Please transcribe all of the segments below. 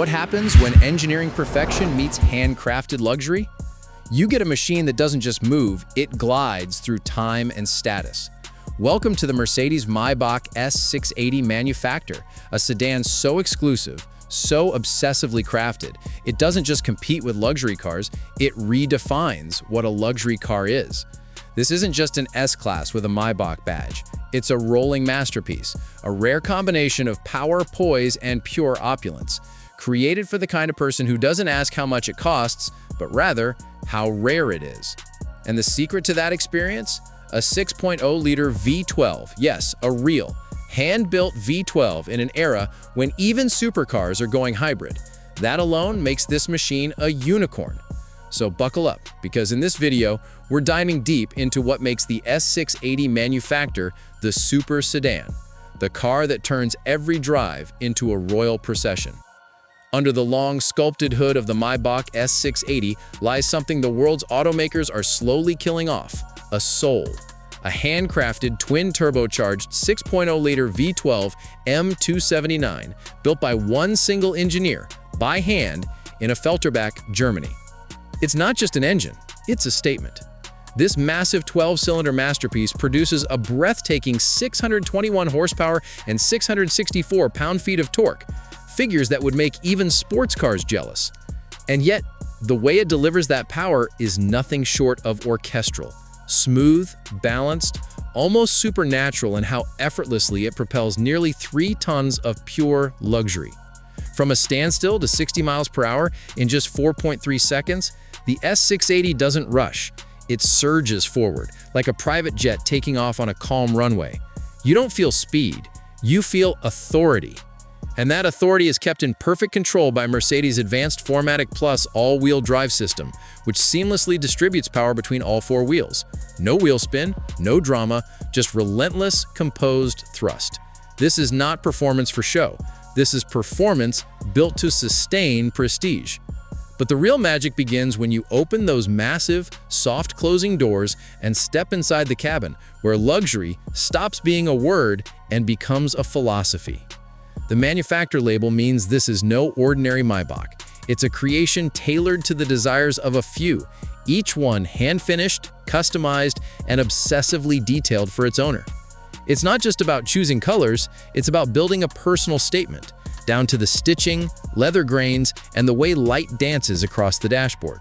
What happens when engineering perfection meets handcrafted luxury? You get a machine that doesn't just move, it glides through time and status. Welcome to the Mercedes-Maybach S680 Manufaktur, a sedan so exclusive, so obsessively crafted, it doesn't just compete with luxury cars, it redefines what a luxury car is. This isn't just an S-Class with a Maybach badge. It's a rolling masterpiece, a rare combination of power, poise, and pure opulence, created for the kind of person who doesn't ask how much it costs, but rather how rare it is. And the secret to that experience? A 6.0-liter V12, yes, a real, hand-built V12 in an era when even supercars are going hybrid. That alone makes this machine a unicorn. So buckle up, because in this video, we're diving deep into what makes the S680 Manufaktur the Super Sedan, the car that turns every drive into a royal procession. Under the long, sculpted hood of the Maybach S680 lies something the world's automakers are slowly killing off: a soul. A handcrafted, twin-turbocharged 6.0-liter V12 M279 built by one single engineer, by hand, in Felterbach, Germany. It's not just an engine, it's a statement. This massive 12-cylinder masterpiece produces a breathtaking 621 horsepower and 664 pound-feet of torque, figures that would make even sports cars jealous. And yet, the way it delivers that power is nothing short of orchestral. Smooth, balanced, almost supernatural in how effortlessly it propels nearly 3 tons of pure luxury. From a standstill to 60 miles per hour in just 4.3 seconds, the S680 doesn't rush. It surges forward, like a private jet taking off on a calm runway. You don't feel speed, you feel authority. And that authority is kept in perfect control by Mercedes' advanced 4MATIC Plus all-wheel drive system, which seamlessly distributes power between all 4 wheels. No wheel spin, no drama, just relentless, composed thrust. This is not performance for show. This is performance built to sustain prestige. But the real magic begins when you open those massive, soft-closing doors and step inside the cabin, where luxury stops being a word and becomes a philosophy. The Manufaktur label means this is no ordinary Maybach. It's a creation tailored to the desires of a few, each one hand-finished, customized, and obsessively detailed for its owner. It's not just about choosing colors, it's about building a personal statement, down to the stitching, leather grains, and the way light dances across the dashboard.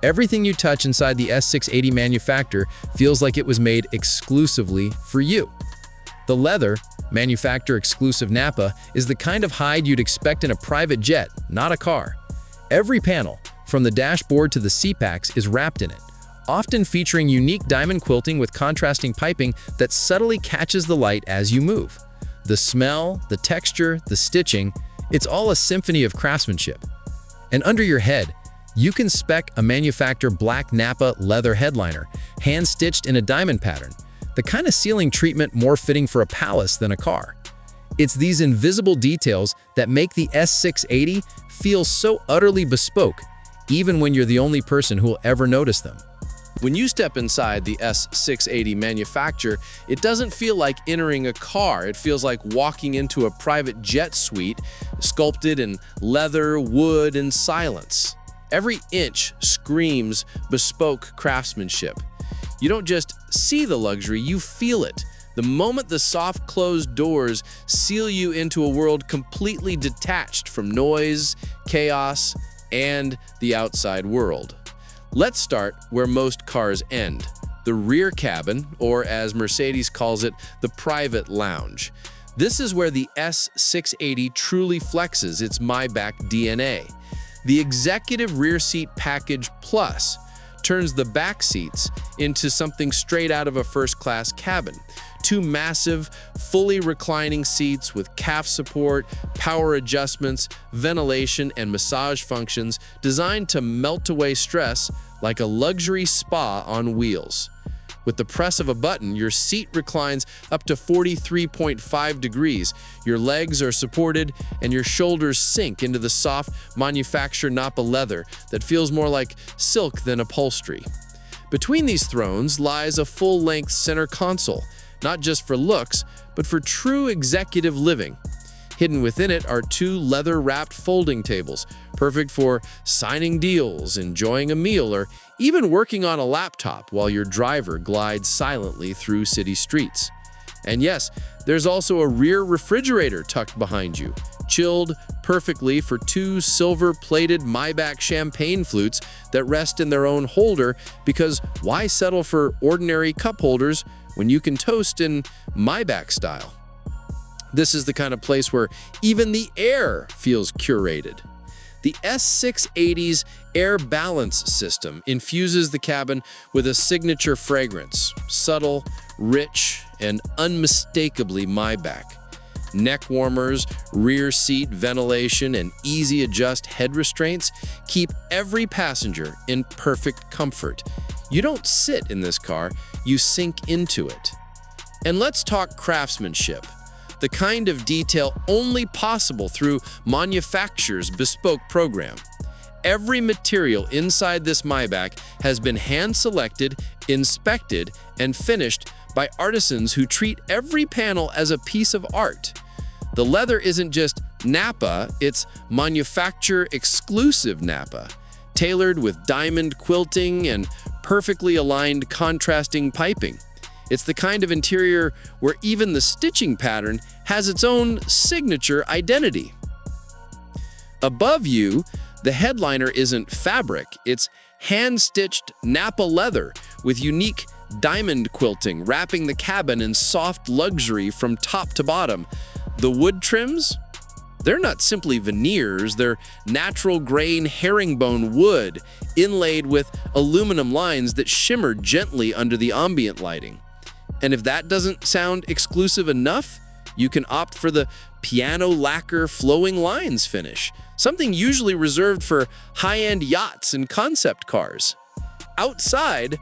Everything you touch inside the S680 Manufaktur feels like it was made exclusively for you. The leather, Manufaktur exclusive Nappa, is the kind of hide you'd expect in a private jet, not a car. Every panel, from the dashboard to the seat packs, is wrapped in it, often featuring unique diamond quilting with contrasting piping that subtly catches the light as you move. The smell, the texture, the stitching, it's all a symphony of craftsmanship. And under your head, you can spec a Manufaktur black Nappa leather headliner, hand-stitched in a diamond pattern, the kind of ceiling treatment more fitting for a palace than a car. It's these invisible details that make the S680 feel so utterly bespoke, even when you're the only person who will ever notice them. When you step inside the S680 Manufaktur, it doesn't feel like entering a car. It feels like walking into a private jet suite, sculpted in leather, wood, and silence. Every inch screams bespoke craftsmanship. You don't just see the luxury, you feel it. The moment the soft closed doors seal you into a world completely detached from noise, chaos, and the outside world. Let's start where most cars end, the rear cabin, or as Mercedes calls it, the private lounge. This is where the S680 truly flexes its Maybach DNA. The executive rear seat package plus turns the back seats into something straight out of a first-class cabin. 2 massive, fully reclining seats with calf support, power adjustments, ventilation, and massage functions designed to melt away stress like a luxury spa on wheels. With the press of a button, your seat reclines up to 43.5 degrees, your legs are supported, and your shoulders sink into the soft Manufaktur Nappa leather that feels more like silk than upholstery. Between these thrones lies a full-length center console, not just for looks, but for true executive living. Hidden within it are two leather-wrapped folding tables, perfect for signing deals, enjoying a meal, or even working on a laptop while your driver glides silently through city streets. And yes, there's also a rear refrigerator tucked behind you, chilled perfectly for two silver-plated Maybach champagne flutes that rest in their own holder, because why settle for ordinary cup holders when you can toast in Maybach style? This is the kind of place where even the air feels curated. The S680's air balance system infuses the cabin with a signature fragrance, subtle, rich, and unmistakably Maybach. Neck warmers, rear seat ventilation, and easy-adjust head restraints keep every passenger in perfect comfort. You don't sit in this car, you sink into it. And let's talk craftsmanship, the kind of detail only possible through manufacturer's bespoke program. Every material inside this Maybach has been hand-selected, inspected, and finished by artisans who treat every panel as a piece of art. The leather isn't just Napa, it's manufacturer-exclusive Napa, tailored with diamond quilting and perfectly aligned contrasting piping. It's the kind of interior where even the stitching pattern has its own signature identity. Above you, the headliner isn't fabric, it's hand-stitched Napa leather with unique diamond quilting wrapping the cabin in soft luxury from top to bottom. The wood trims? They're not simply veneers, they're natural grain herringbone wood inlaid with aluminum lines that shimmer gently under the ambient lighting. And if that doesn't sound exclusive enough, you can opt for the piano lacquer flowing lines finish, something usually reserved for high-end yachts and concept cars. Outside,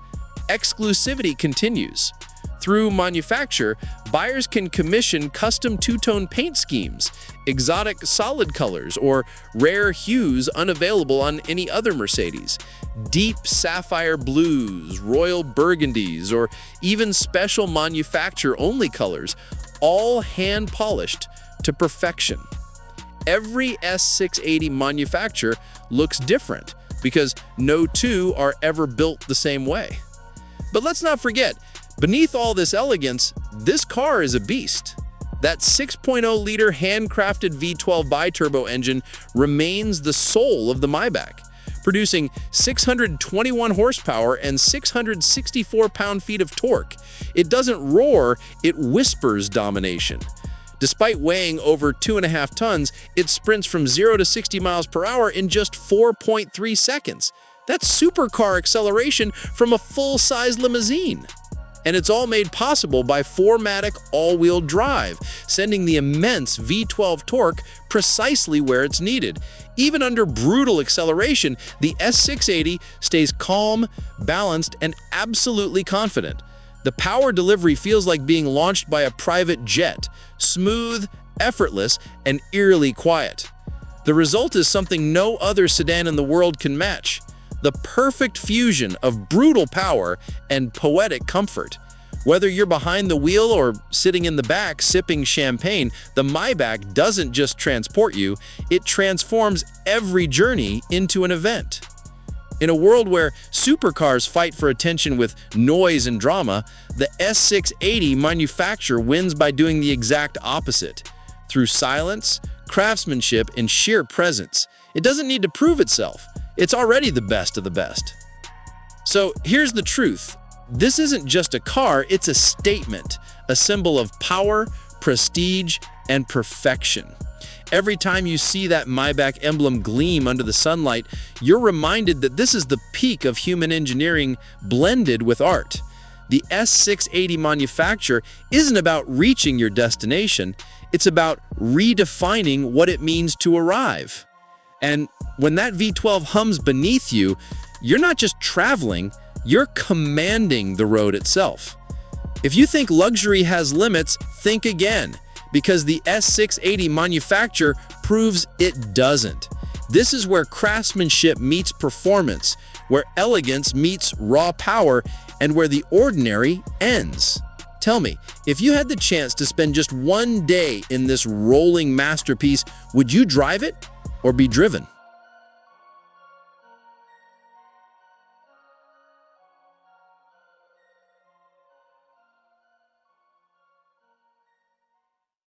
exclusivity continues. Through manufacture, buyers can commission custom two-tone paint schemes, exotic solid colors, or rare hues unavailable on any other Mercedes. Deep sapphire blues, royal burgundies, or even special manufacturer-only colors, all hand-polished to perfection. Every S680 manufacturer looks different because no two are ever built the same way. But let's not forget, beneath all this elegance, this car is a beast. That 6.0-liter handcrafted V12 biturbo engine remains the soul of the Maybach, producing 621 horsepower and 664 pound-feet of torque. It doesn't roar, it whispers domination. Despite weighing over 2.5 tons, it sprints from 0 to 60 miles per hour in just 4.3 seconds. That's supercar acceleration from a full-size limousine. And it's all made possible by 4MATIC all-wheel drive, sending the immense V12 torque precisely where it's needed. Even under brutal acceleration, the S680 stays calm, balanced, and absolutely confident. The power delivery feels like being launched by a private jet, smooth, effortless, and eerily quiet. The result is something no other sedan in the world can match. The perfect fusion of brutal power and poetic comfort. Whether you're behind the wheel or sitting in the back sipping champagne, the Maybach doesn't just transport you, it transforms every journey into an event. In a world where supercars fight for attention with noise and drama, the S680 manufacturer wins by doing the exact opposite. Through silence, craftsmanship, and sheer presence. It doesn't need to prove itself. It's already the best of the best. So here's the truth. This isn't just a car, it's a statement, a symbol of power, prestige, and perfection. Every time you see that Maybach emblem gleam under the sunlight, you're reminded that this is the peak of human engineering blended with art. The S680 manufacture isn't about reaching your destination, it's about redefining what it means to arrive. And when that V12 hums beneath you, you're not just traveling, you're commanding the road itself. If you think luxury has limits, think again, because the S680 manufacturer proves it doesn't. This is where craftsmanship meets performance, where elegance meets raw power, and where the ordinary ends. Tell me, if you had the chance to spend just one day in this rolling masterpiece, would you drive it or be driven?